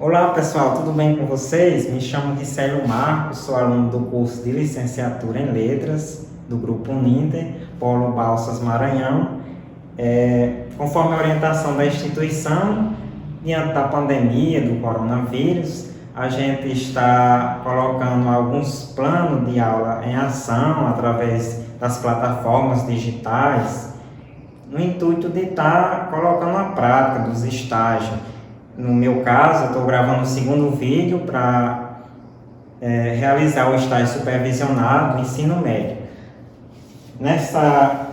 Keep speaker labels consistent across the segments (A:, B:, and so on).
A: Olá pessoal, tudo bem com vocês? Me chamo Ricélio Marcos, sou aluno do curso de Licenciatura em Letras do Grupo Uninter, Polo Balsas Maranhão. Conforme a orientação da instituição, diante da pandemia do coronavírus, a gente está colocando alguns planos de aula em ação através das plataformas digitais, no intuito de estar colocando a prática dos estágios. No meu caso, eu estou gravando o segundo vídeo para realizar o estágio supervisionado do ensino médio. Nessa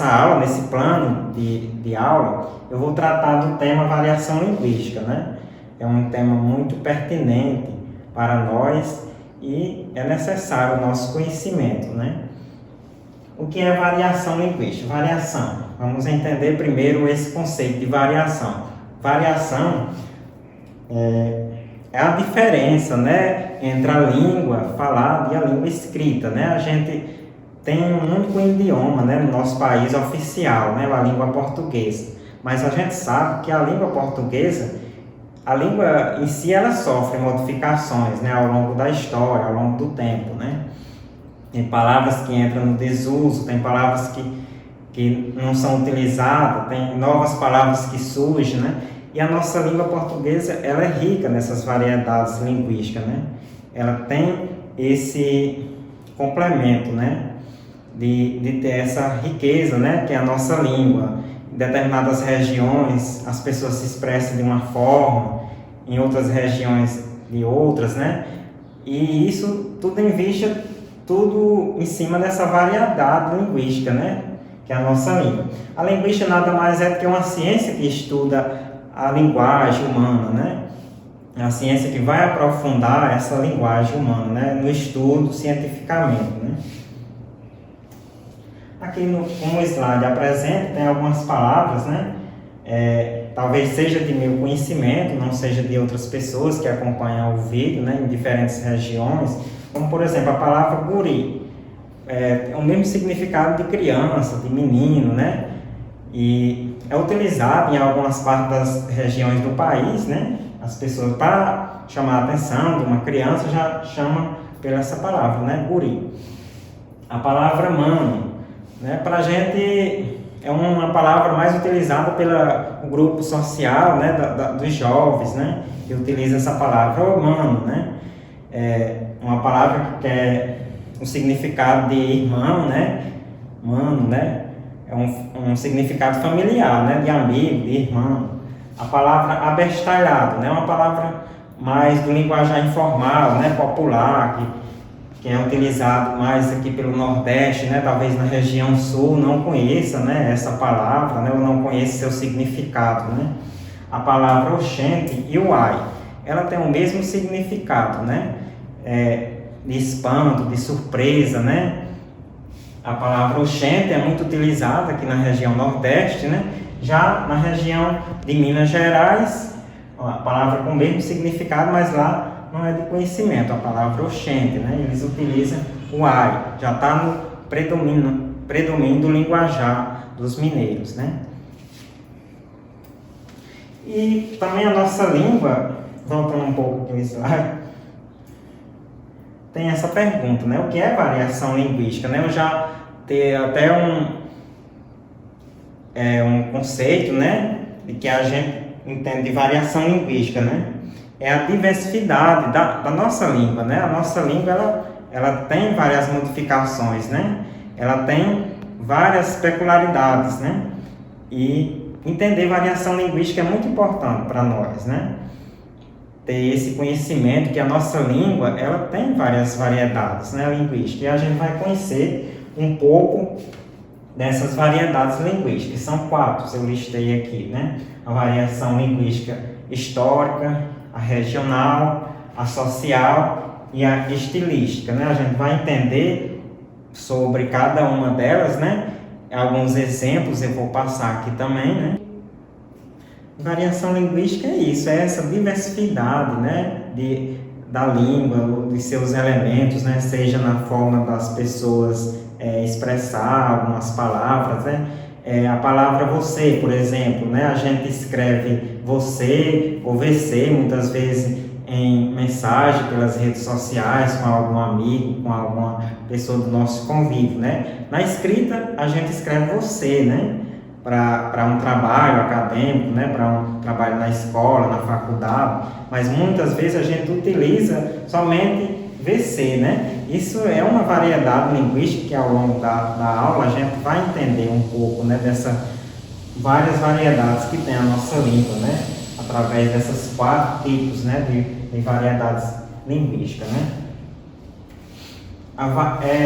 A: aula, nesse plano de aula, eu vou tratar do tema variação linguística, né? É um tema muito pertinente para nós e é necessário o nosso conhecimento, né? O que é variação linguística? Variação. Vamos entender primeiro esse conceito de variação. Variação é a diferença, né, entre a língua falada e a língua escrita, né? A gente tem um único idioma, né, no nosso país oficial, né, a língua portuguesa. Mas a gente sabe que a língua portuguesa, a língua em si, ela sofre modificações, né, ao longo da história, ao longo do tempo, né? Tem palavras que entram no desuso, tem palavras que não são utilizadas, tem novas palavras que surgem, né? E a nossa língua portuguesa, ela é rica nessas variedades linguísticas, né? Ela tem esse complemento, né? De ter essa riqueza, né? Que é a nossa língua. Em determinadas regiões, as pessoas se expressam de uma forma, em outras regiões de outras, né? E isso tudo tudo em cima dessa variedade linguística, né? Que é a nossa língua. A linguística nada mais é do que uma ciência que estuda a linguagem humana, né? É a ciência que vai aprofundar essa linguagem humana, né? No estudo cientificamente, né? Aqui como o slide apresenta, tem algumas palavras, né? Talvez seja de meu conhecimento, não seja de outras pessoas que acompanham o vídeo, né? Em diferentes regiões, como por exemplo a palavra guri. É o mesmo significado de criança, de menino, né? E é utilizado em algumas partes das regiões do país, né? As pessoas, para chamar a atenção de uma criança, já chamam pela essa palavra, né? Guri. A palavra mano, né? Para a gente é uma palavra mais utilizada pelo grupo social, né? Dos jovens, né? Que utiliza essa palavra, ô mano, né? É uma palavra que é o significado de irmão, né? Mano, né? É um significado familiar, né? De amigo, de irmão. A palavra abestalhado, né? Uma palavra mais do linguajar informal, né? Popular, que é utilizado mais aqui pelo Nordeste, né? Talvez na região Sul não conheça, né? Essa palavra, né? Ou não conheça seu significado, né? A palavra oxente e uai, ela tem o mesmo significado, né? De espanto, de surpresa, né? A palavra oxente é muito utilizada aqui na região Nordeste, né? Já na região de Minas Gerais, a palavra com o mesmo significado, mas lá não é de conhecimento, a palavra oxente, né? Eles utilizam o ai, já está no predomínio do linguajar dos mineiros, né? E também a nossa língua, voltando um pouco aqui no slide, tem essa pergunta, né? O que é variação linguística, né? Eu já tenho até um conceito, né? De que a gente entende de variação linguística, né? É a diversidade da nossa língua, né? A nossa língua, ela tem várias modificações, né? Ela tem várias peculiaridades, né? E entender variação linguística é muito importante para nós, né? Ter esse conhecimento que a nossa língua, ela tem várias variedades, né, linguísticas, e a gente vai conhecer um pouco dessas variedades linguísticas. São 4, eu listei aqui, né? A variação linguística histórica, a regional, a social e a estilística, né? A gente vai entender sobre cada uma delas, né? Alguns exemplos eu vou passar aqui também, né? Variação linguística é isso, é essa diversidade, né, da língua, de seus elementos, né, seja na forma das pessoas expressar algumas palavras, né, a palavra você, por exemplo, né, a gente escreve você ou VC, muitas vezes em mensagem pelas redes sociais, com algum amigo, com alguma pessoa do nosso convívio, né? Na escrita, a gente escreve você, né? Para um trabalho acadêmico, né? Para um trabalho na escola, na faculdade, mas muitas vezes a gente utiliza somente VC, né? Isso é uma variedade linguística que ao longo da aula a gente vai entender um pouco, né? Dessas várias variedades que tem a nossa língua, né? Através dessas 4 tipos, né? De variedades linguísticas, né?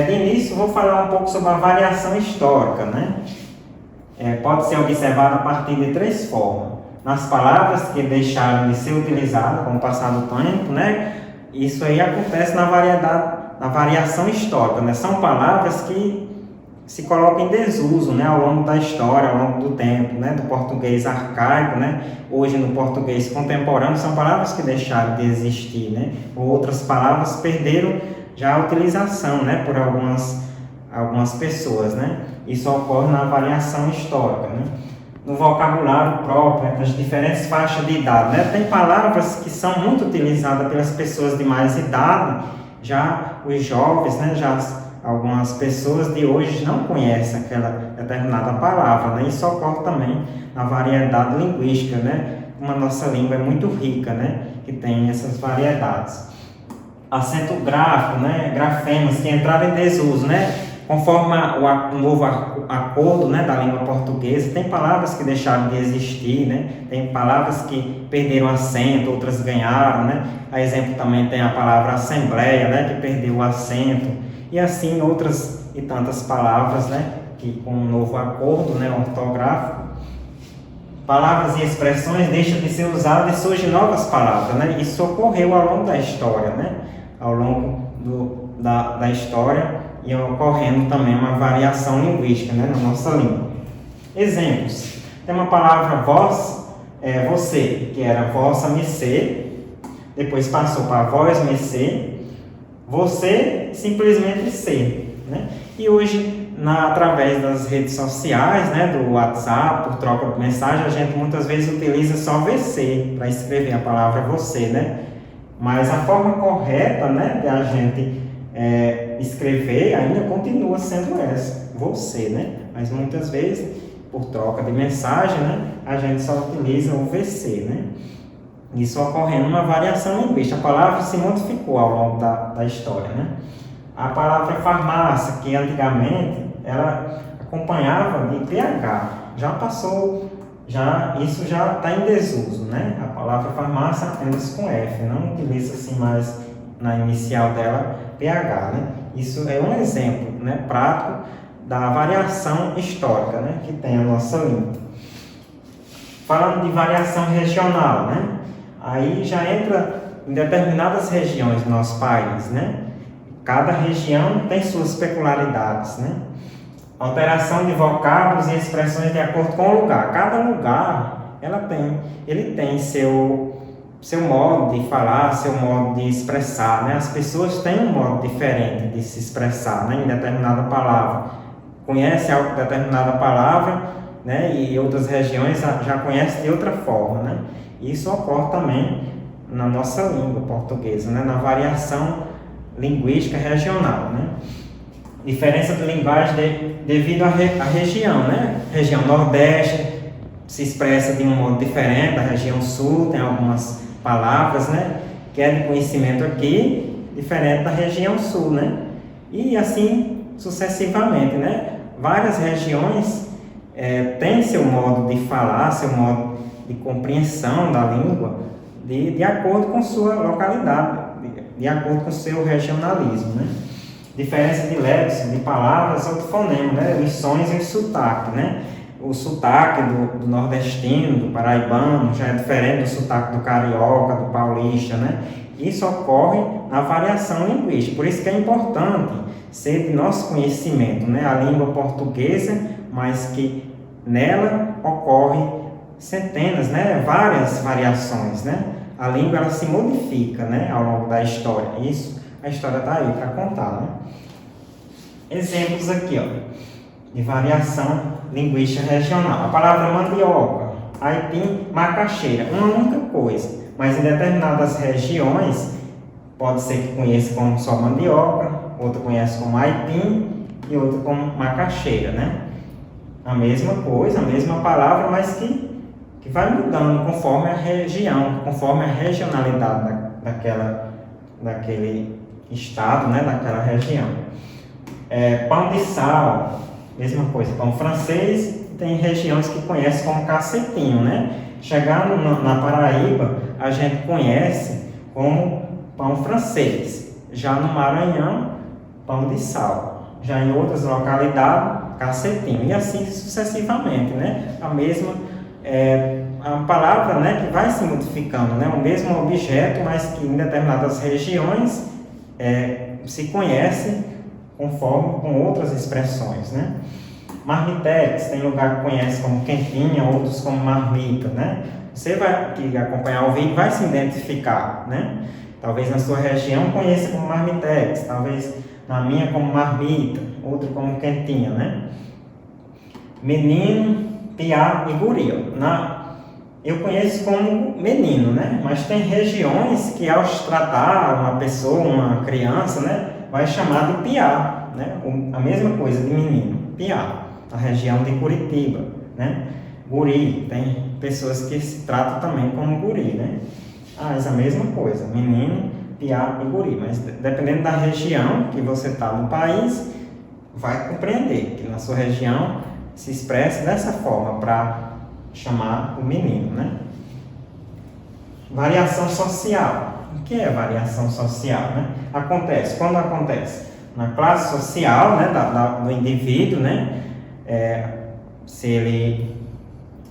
A: De início, vou falar um pouco sobre a variação histórica, né? Pode ser observada a partir de 3 formas. Nas palavras que deixaram de ser utilizadas com o passar do tempo, né? Isso aí acontece na variação histórica, né? São palavras que se colocam em desuso, né? Ao longo da história, ao longo do tempo, né? Do português arcaico, né? Hoje no português contemporâneo, são palavras que deixaram de existir, né? Outras palavras perderam já a utilização, né? Por algumas pessoas, né? Isso ocorre na variação histórica, né? No vocabulário próprio, entre as diferentes faixas de idade, né? Tem palavras que são muito utilizadas pelas pessoas de mais idade, já os jovens, né? Já algumas pessoas de hoje não conhecem aquela determinada palavra, né? Isso ocorre também na variedade linguística, né? Como a nossa língua é muito rica, né? Que tem essas variedades. Acento gráfico, né? Grafemas que entraram em desuso, né? Conforme o novo acordo, né, da língua portuguesa, tem palavras que deixaram de existir, né? Tem palavras que perderam acento, outras ganharam, né? A exemplo também tem a palavra assembleia, né, que perdeu o acento, e assim outras e tantas palavras, né, que com o novo acordo, né, ortográfico, palavras e expressões deixam de ser usadas e surgem novas palavras, né? Isso ocorreu ao longo da história, né? Ao longo da história, e ocorrendo também uma variação linguística, né, na nossa língua. Exemplos. Tem uma palavra vós, você, que era vossa mercê, depois passou para vós mercê, você simplesmente ser, né? E hoje, através das redes sociais, né, do WhatsApp, por troca de mensagem, a gente muitas vezes utiliza só VC para escrever a palavra você, né? Mas a forma correta, né, de a gente escrever ainda continua sendo essa, você, né? Mas muitas vezes, por troca de mensagem, né, a gente só utiliza o VC, né? Isso ocorrendo uma variação linguística. A palavra se modificou ao longo da história, né? A palavra farmácia, que antigamente ela acompanhava de PH, já passou, isso já está em desuso, né? A palavra farmácia apenas com F, não utiliza assim mais na inicial dela PH, né? Isso é um exemplo, né, prático da variação histórica, né, que tem a nossa língua. Falando de variação regional, né? Aí já entra em determinadas regiões do nosso país, né? Cada região tem suas peculiaridades, né? Alteração de vocábulos e expressões de acordo com o lugar. Cada lugar, ele tem seu modo de falar, seu modo de expressar, né? As pessoas têm um modo diferente de se expressar, né, em determinada palavra. Conhece determinada palavra, né, e outras regiões já conhecem de outra forma, né? Isso ocorre também na nossa língua portuguesa, né, na variação linguística regional, né? Diferença de linguagem devido à região, né? Região Nordeste se expressa de um modo diferente da região Sul, tem algumas palavras, né, que é de conhecimento aqui, diferente da região Sul, né? E assim sucessivamente, né? Várias regiões têm seu modo de falar, seu modo de compreensão da língua, de acordo com sua localidade, de acordo com seu regionalismo, né? Diferença de léxico, de palavras ou de fonema, né? Os sons e o sotaque, né? O sotaque do nordestino, do paraibano, já é diferente do sotaque do carioca, do paulista, né? Isso ocorre na variação linguística, por isso que é importante ser de nosso conhecimento, né? A língua portuguesa, mas que nela ocorre centenas, né? Várias variações, né? A língua ela se modifica, né? Ao longo da história, isso a história está aí para contar, né? Exemplos aqui, ó, de variação linguística regional. A palavra mandioca, aipim, macaxeira, uma única coisa. Mas em determinadas regiões, pode ser que conheça como só mandioca, outra conhece como aipim e outra como macaxeira, né? A mesma coisa, a mesma palavra, mas que vai mudando conforme a região, conforme a regionalidade daquele estado, né? Daquela região. Pão de sal, mesma coisa, pão francês, tem regiões que conhecem como cacetinho, né? Chegando na Paraíba, a gente conhece como pão francês. Já no Maranhão, pão de sal. Já em outras localidades, cacetinho. E assim sucessivamente, né? A palavra, né, que vai se modificando, né? O mesmo objeto, mas que em determinadas regiões se conhece com outras expressões, né? Marmitex, tem lugar que conhece como quentinha, outros como marmita, né? Você que acompanhar o vídeo vai se identificar, né? Talvez na sua região conheça como marmitex, talvez na minha como marmita, outro como quentinha, né? Menino, piá e guri. Eu conheço como menino, né? Mas tem regiões que ao tratar uma pessoa, uma criança, né? Vai chamar de piá, né? A mesma coisa de menino, piá. Na região de Curitiba, né? Guri, tem pessoas que se tratam também como guri, né? É a mesma coisa, menino, piá e guri, mas dependendo da região que você está no país, vai compreender que na sua região se expressa dessa forma para chamar o menino, né? Variação social. O que é variação social, né? Quando acontece? Na classe social, né, do indivíduo, né? Se ele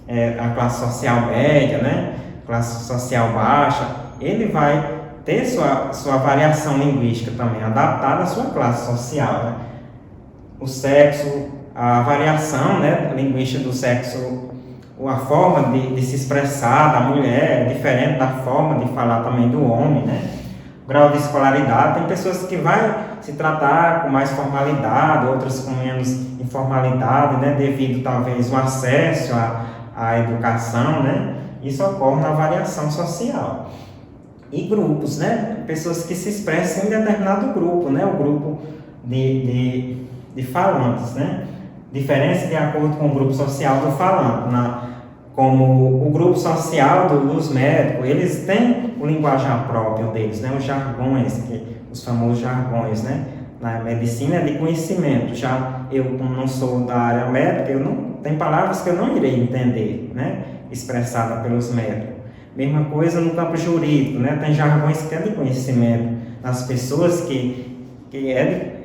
A: é a classe social média, né, classe social baixa, ele vai ter sua variação linguística também, adaptada à sua classe social, né? O sexo, a variação, né, linguística do sexo, a forma de se expressar da mulher é diferente da forma de falar também do homem, né? O grau de escolaridade, tem pessoas que vai se tratar com mais formalidade, outras com menos informalidade, né? Devido talvez ao acesso à educação, né? Isso ocorre na variação social. E grupos, né? Pessoas que se expressam em determinado grupo, né? O grupo de falantes, né? Diferença de acordo com o grupo social do falante. Como o grupo social dos médicos, eles têm o linguajar próprio deles, né? Os jargões, os famosos jargões, né? Na medicina é de conhecimento. Já eu, como não sou da área médica, tem palavras que eu não irei entender, né? Expressada pelos médicos. Mesma coisa no campo jurídico, né? Tem jargões que é de conhecimento das pessoas que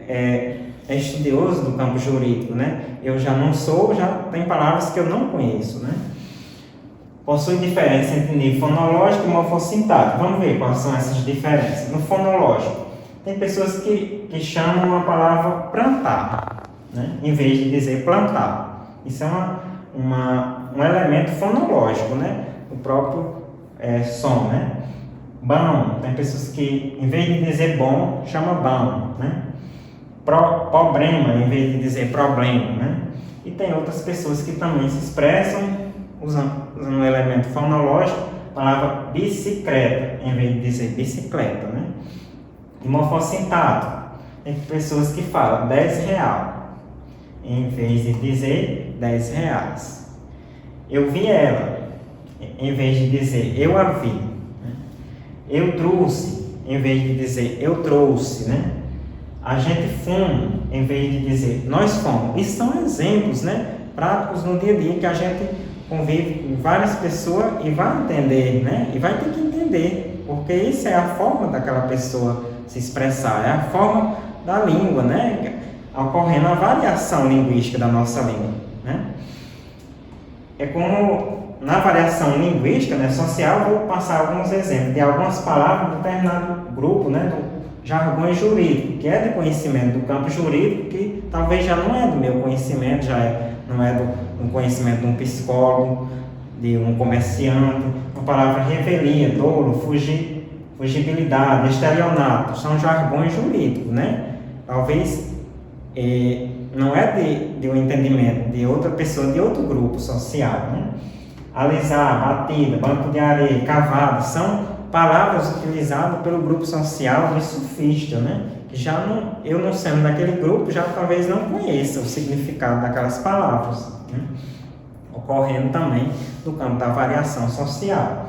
A: é estudioso do campo jurídico, né? Eu já não sou, já tem palavras que eu não conheço, né? Possui diferença entre nível fonológico e morfossintático. Vamos ver quais são essas diferenças. No fonológico, tem pessoas que chamam a palavra plantar, né? Em vez de dizer plantar. Isso é um elemento fonológico, né? O próprio som, né? Bom, tem pessoas que, em vez de dizer bom, chama bom, né? Problema, em vez de dizer problema, né? E tem outras pessoas que também se expressam usando um elemento fonológico, a palavra bicicleta, em vez de dizer bicicleta, né? E morfossintático, tem pessoas que falam 10 real, em vez de dizer 10 reais. Eu vi ela, em vez de dizer eu a vi, né? Eu trouxe, em vez de dizer eu trouxe, né? A gente fuma, em vez de dizer nós fomos. Isso são exemplos, né, práticos no dia a dia que a gente convive com várias pessoas e vai entender, né? E vai ter que entender, porque isso é a forma daquela pessoa se expressar, é a forma da língua, né? Ocorrendo a variação linguística da nossa língua, né? É como na variação linguística, né, social, vou passar alguns exemplos de algumas palavras de determinado grupo, né, do jargões jurídicos, que é de conhecimento do campo jurídico, que talvez já não é do meu conhecimento, não é do conhecimento de um psicólogo, de um comerciante. A palavra revelia, dolo, fugibilidade, estelionato, são jargões jurídicos, né? Talvez não é de um entendimento de outra pessoa, de outro grupo social, né? alisar, batida, banco de areia, cavado, são palavras utilizadas pelo grupo social de surfista, né? Já não, eu não sendo daquele grupo, já talvez não conheça o significado daquelas palavras, né? Ocorrendo também no campo da variação social.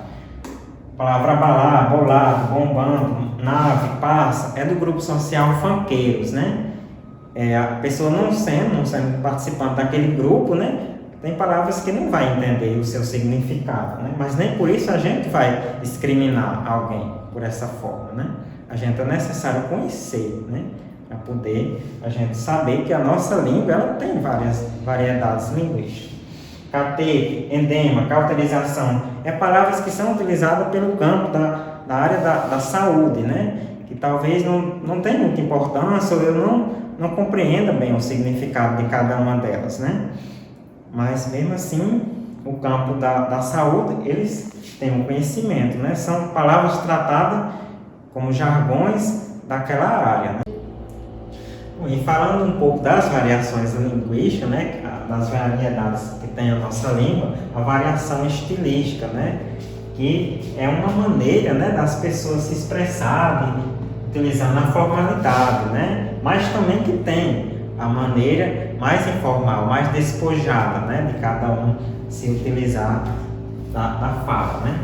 A: A palavra abalar, bolado, bombando, nave, passa, é do grupo social funkeiros, né? A pessoa não sendo participante daquele grupo, né? Tem palavras que não vai entender o seu significado, né? Mas nem por isso a gente vai discriminar alguém por essa forma, né? A gente é necessário conhecer, né? Para poder a gente saber que a nossa língua ela tem várias variedades linguísticas. Catete, endema, cauterização, palavras que são utilizadas pelo campo da área da saúde, né? Que talvez não tenha muita importância ou eu não compreenda bem o significado de cada uma delas, né? Mas mesmo assim, o campo da saúde, eles têm um conhecimento, né? São palavras tratadas como jargões daquela área, né? E falando um pouco das variações linguísticas, né? Das variedades que tem a nossa língua, a variação estilística, né? Que é uma maneira, né, das pessoas se expressarem, utilizando a formalidade, né? Mas também que tem a maneira mais informal, mais despojada, né, de cada um se utilizar da fala, né?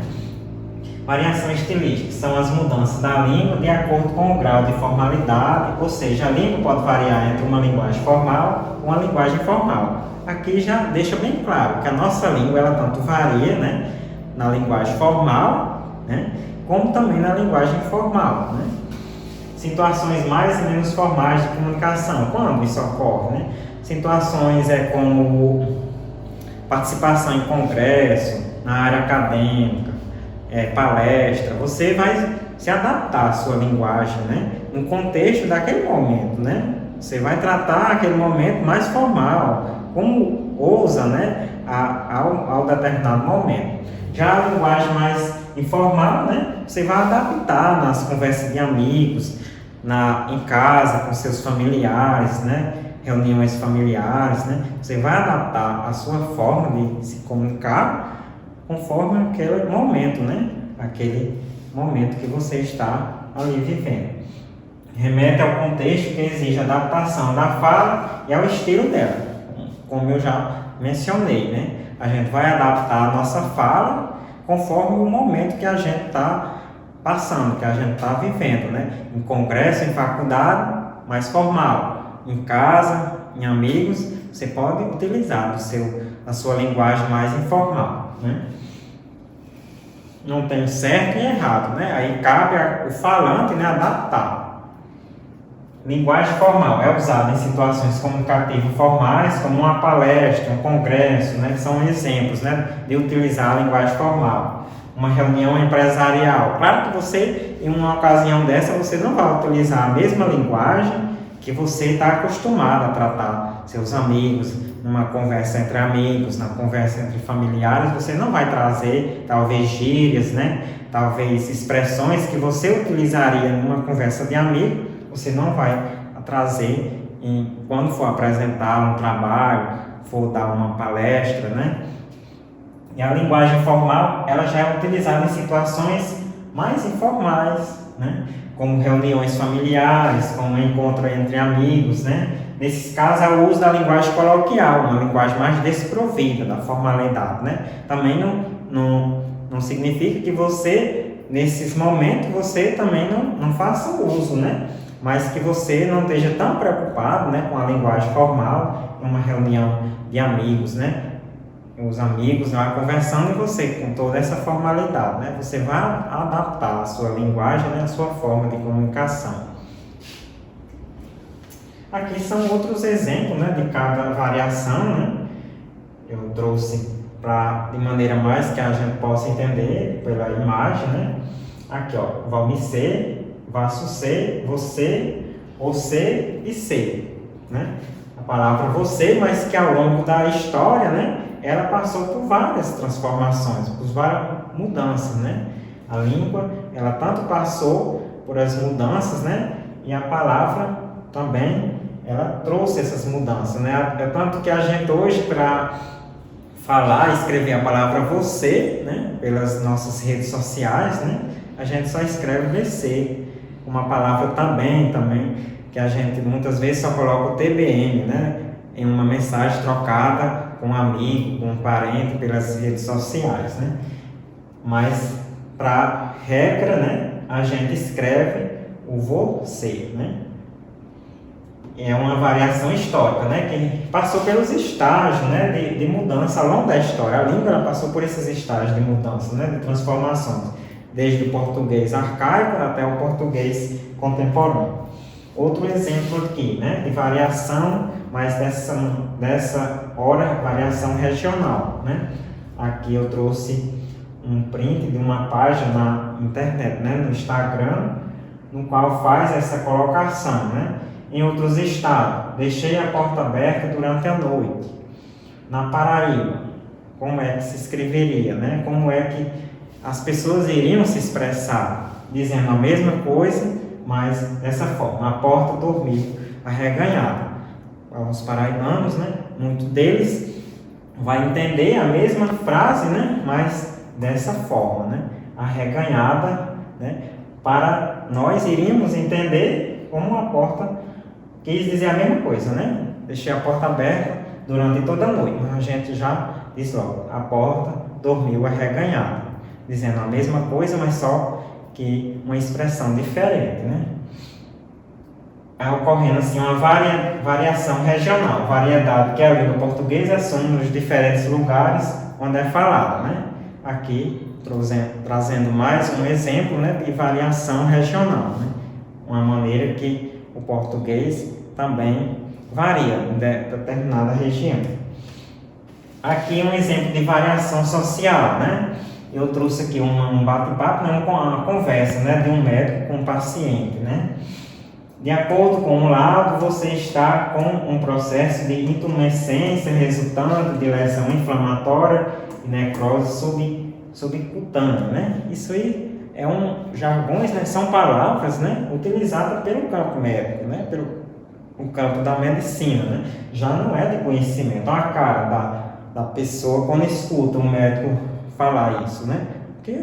A: Variação estilística são as mudanças da língua de acordo com o grau de formalidade, ou seja, a língua pode variar entre uma linguagem formal e uma linguagem informal. Aqui já deixa bem claro que a nossa língua ela tanto varia, né, na linguagem formal, né, como também na linguagem informal, né? Situações mais e menos formais de comunicação, quando isso ocorre, né? Situações como participação em congresso, na área acadêmica, palestra, você vai se adaptar à sua linguagem, né? No contexto daquele momento, né? Você vai tratar aquele momento mais formal, como ousa, né? Ao determinado momento. Já a linguagem mais informal, né? Você vai adaptar nas conversas de amigos, em casa, com seus familiares, né? Reuniões familiares, né? Você vai adaptar a sua forma de se comunicar conforme aquele momento, né? Aquele momento que você está ali vivendo. Remete ao contexto que exige adaptação da fala e ao estilo dela, como eu já mencionei, né? A gente vai adaptar a nossa fala conforme o momento que a gente está passando, que a gente está vivendo, né? Em congresso, em faculdade, mais formal. Em casa, em amigos, você pode utilizar a sua linguagem mais informal, né? Não tem certo e errado, né? Aí cabe o falante, né, adaptar. Linguagem formal é usada em situações comunicativas formais, como uma palestra, um congresso, né? São exemplos, né, de utilizar a linguagem formal. Uma reunião empresarial. Claro que você, em uma ocasião dessa, você não vai utilizar a mesma linguagem que você está acostumado a tratar seus amigos, numa conversa entre amigos, na conversa entre familiares, você não vai trazer, talvez, gírias, né? Talvez expressões que você utilizaria numa conversa de amigo, você não vai trazer quando for apresentar um trabalho, for dar uma palestra, né? E a linguagem formal, ela já é utilizada em situações mais informais, né? Como reuniões familiares, como encontro entre amigos, né? Nesses casos, é o uso da linguagem coloquial, uma linguagem mais desprovida da formalidade, né? Também não significa que você, nesses momentos, você também não faça uso, né? Mas que você não esteja tão preocupado, né, com a linguagem formal em uma reunião de amigos, né? Os amigos lá conversando e você com toda essa formalidade, né? Você vai adaptar a sua linguagem, né, a sua forma de comunicação. Aqui são outros exemplos, né, de cada variação, né? Eu trouxe de maneira mais que a gente possa entender pela imagem, né? Aqui, ó, vamos ser, vasso ser, você e ser, né? A palavra você, mas que ao longo da história, né, ela passou por várias transformações, por várias mudanças, né? A língua, ela tanto passou por as mudanças, né? E a palavra também, ela trouxe essas mudanças, né? É tanto que a gente hoje, para falar, escrever a palavra você, né, pelas nossas redes sociais, né, a gente só escreve VC. Uma palavra também, que a gente muitas vezes só coloca o TBM, né, em uma mensagem trocada com um amigo, com um parente pelas redes sociais, né. Mas para regra, né, a gente escreve o você, né. É uma variação histórica, né, que passou pelos estágios, né, de mudança ao longo da história. A língua ela passou por esses estágios de mudança, né, de transformações, desde o português arcaico até o português contemporâneo. Outro exemplo aqui, né, de variação, mas dessa hora variação regional, né. Aqui eu trouxe um print de uma página na internet, né, no Instagram, no qual faz essa colocação, né. Em outros estados, deixei a porta aberta durante a noite. Na Paraíba, como é que se escreveria, né? Como é que as pessoas iriam se expressar, dizendo a mesma coisa, mas dessa forma. A porta dormiu arreganhada. Os paraibanos, né? Muitos deles vai entender a mesma frase, né? Mas dessa forma, né? Arreganhada, né? Para nós iríamos entender como a porta quis dizer a mesma coisa, né? Deixei a porta aberta durante toda a noite, mas a gente já diz logo, a porta dormiu arreganhada, dizendo a mesma coisa, mas só que uma expressão diferente, né? Ocorrendo assim uma variação regional, variedade que a língua portuguesa assume nos diferentes lugares onde é falada, né? Aqui trazendo mais um exemplo, né, de variação regional, né? Uma maneira que o português também varia em determinada região. Aqui um exemplo de variação social, né? Eu trouxe aqui um bate-papo, né? Uma conversa, né? De um médico com um paciente, né? De acordo com um lado, você está com um processo de intumescência resultante de lesão inflamatória e necrose subcutânea, né? Isso aí jargões, né? São palavras, né? Utilizadas pelo campo médico, né? Pelo o campo da medicina, né? Já não é de conhecimento. A cara da pessoa quando escuta um médico falar isso, né? Porque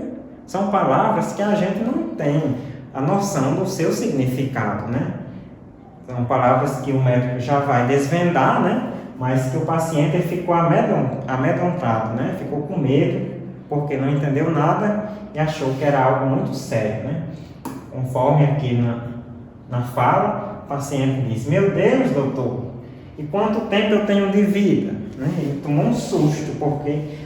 A: são palavras que a gente não tem a noção do seu significado, né? São palavras que o médico já vai desvendar, né? Mas que o paciente ficou amedrontado, né? Ficou com medo porque não entendeu nada e achou que era algo muito sério, né? Conforme aqui na fala, o paciente diz: meu Deus, doutor, e quanto tempo eu tenho de vida? Né? Ele tomou um susto, porque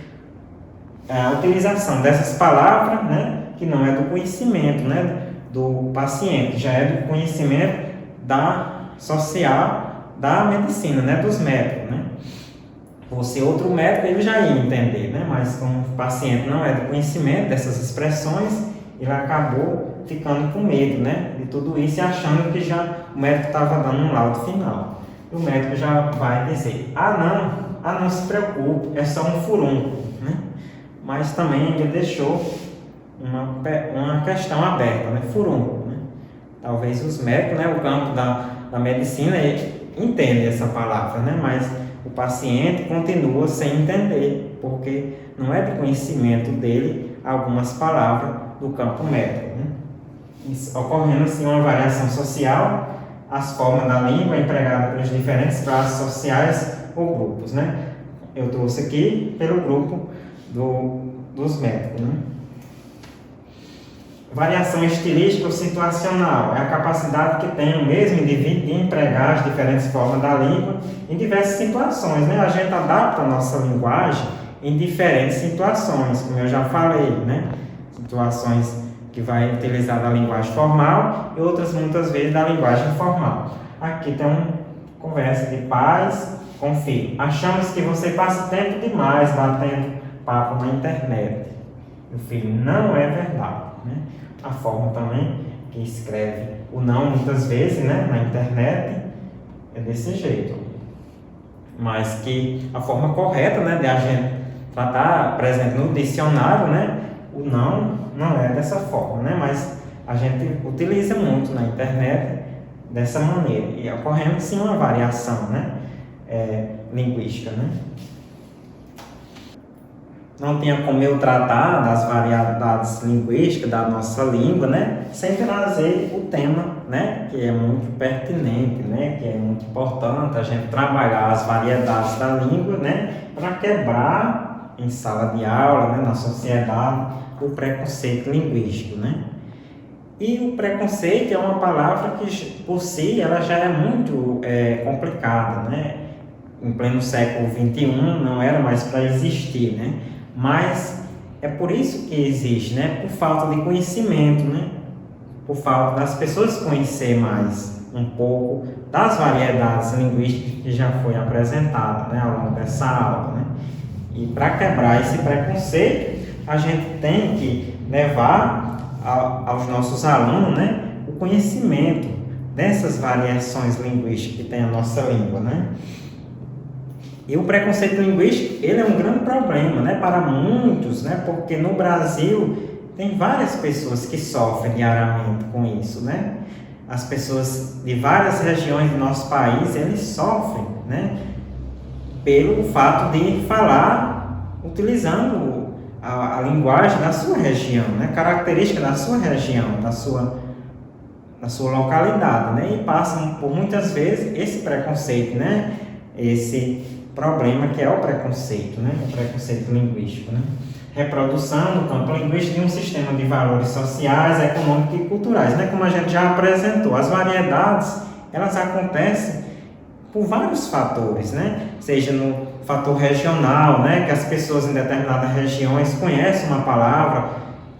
A: a utilização dessas palavras, né, que não é do conhecimento, né, do paciente, já é do conhecimento social da medicina, né, dos médicos, né? Você, outro médico, ele já ia entender, né? Mas como o paciente não é do conhecimento dessas expressões, ele acabou ficando com medo, né, de tudo isso e achando que já o médico estava dando um laudo final. E o médico já vai dizer: não se preocupe, é só um furúnculo, né? Mas também ele deixou uma questão aberta, né? Furúnculo, né? Talvez os médicos, né, o campo da medicina, entende essa palavra, né? Mas o paciente continua sem entender, porque não é de conhecimento dele algumas palavras do campo médico, né? Ocorrendo assim uma variação social, as formas da língua empregadas pelos diferentes classes sociais ou grupos, né? Eu trouxe aqui pelo grupo dos médicos, né? Variação estilística ou situacional é a capacidade que tem o mesmo indivíduo de empregar as diferentes formas da língua em diversas situações, né? A gente adapta a nossa linguagem em diferentes situações, como eu já falei, né? Situações que vai utilizar da linguagem formal e outras muitas vezes da linguagem informal. Aqui tem uma conversa de pais com filho. Achamos que você passa tempo demais batendo papo na internet. O filho: não é verdade, né? A forma também que escreve o não muitas vezes, né, na internet é desse jeito. Mas que a forma correta, né, de a gente tratar, por exemplo, no dicionário, né, o não é dessa forma, né? Mas a gente utiliza muito na internet dessa maneira e ocorrendo sim uma variação, né, linguística, né? não tinha como eu tratar das variedades linguísticas da nossa língua, né, sem trazer o tema, né, que é muito pertinente, né, que é muito importante a gente trabalhar as variedades da língua, né, para quebrar em sala de aula, né, na sociedade, o preconceito linguístico, né. E o preconceito é uma palavra que, por si, ela já é muito complicada, né. Em pleno século XXI não era mais para existir, né? Mas é por isso que existe, né? Por falta de conhecimento, né? Por falta das pessoas conhecer mais um pouco das variedades linguísticas que já foi apresentada, né, ao longo dessa aula, né? E para quebrar esse preconceito, a gente tem que levar aos nossos alunos, né, o conhecimento dessas variações linguísticas que tem a nossa língua, né? E o preconceito linguístico, ele é um grande problema, né, para muitos, né, porque no Brasil tem várias pessoas que sofrem diariamente com isso, né? As pessoas de várias regiões do nosso país, eles sofrem, né, pelo fato de falar utilizando a linguagem da sua região, né, característica da sua região, da sua localidade, né, e passam por muitas vezes esse preconceito, né, esse problema que é o preconceito, né? O preconceito linguístico, né? Reprodução no campo linguístico de um sistema de valores sociais, econômicos e culturais, né? Como a gente já apresentou, as variedades, elas acontecem por vários fatores, né? Seja no fator regional, né? Que as pessoas em determinadas regiões conhecem uma palavra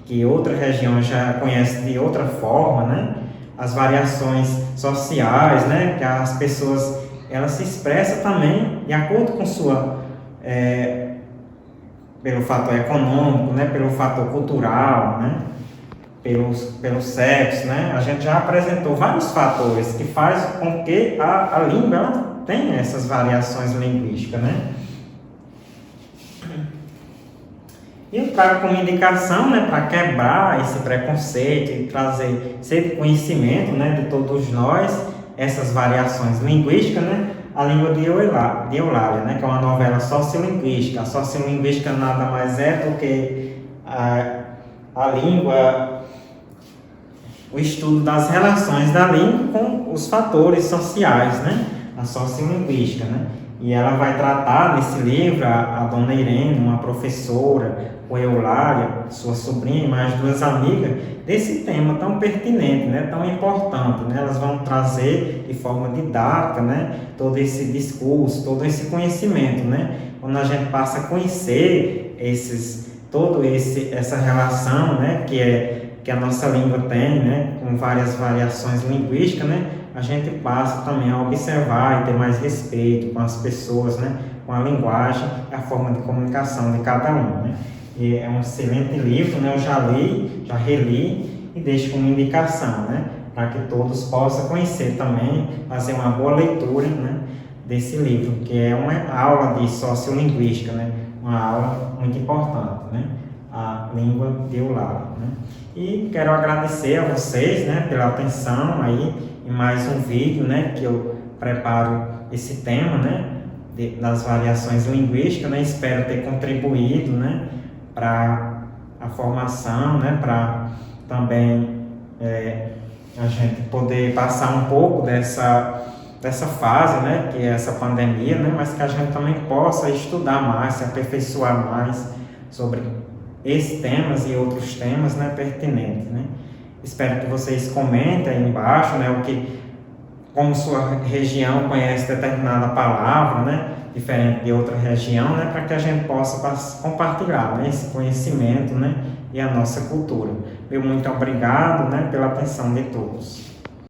A: que outra região já conhece de outra forma, né? As variações sociais, né? Que as pessoas ela se expressa também de acordo com sua, pelo fator econômico, né, pelo fator cultural, né, pelo sexo, né. A gente já apresentou vários fatores que fazem com que a língua ela tenha essas variações linguísticas, né. E eu trago como indicação, né, para quebrar esse preconceito e trazer sempre conhecimento, né, de todos nós, essas variações linguísticas, né? A língua de Eulália, né? Que é uma novela sociolinguística. A sociolinguística nada mais é do que a língua, o estudo das relações da língua com os fatores sociais, né? A sociolinguística, né? E ela vai tratar nesse livro, a dona Irene, uma professora, o Eulália, sua sobrinha e mais duas amigas, desse tema tão pertinente, né, tão importante, né? Elas vão trazer de forma didática, né, todo esse discurso, todo esse conhecimento, né? Quando a gente passa a conhecer essa relação, né, que a nossa língua tem, né, com várias variações linguísticas, né, a gente passa também a observar e ter mais respeito com as pessoas, né, com a linguagem e a forma de comunicação de cada um, né. E é um excelente livro, né, eu já li, já reli e deixo como indicação, né, para que todos possam conhecer também, fazer uma boa leitura, né, desse livro, que é uma aula de sociolinguística, né, uma aula muito importante, né, a língua de Eulália, né. E quero agradecer a vocês, né, pela atenção aí em mais um vídeo, né, que eu preparo esse tema, né, das variações linguísticas, né, espero ter contribuído, né, para a formação, né, para também a gente poder passar um pouco dessa fase, né, que é essa pandemia, né, mas que a gente também possa estudar mais, se aperfeiçoar mais sobre esses temas e outros temas, né, pertinentes, né. Espero que vocês comentem aí embaixo, né, como sua região conhece determinada palavra, né, diferente de outra região, né, para que a gente possa compartilhar, né, esse conhecimento, né, e a nossa cultura. Meu muito obrigado, né, pela atenção de todos.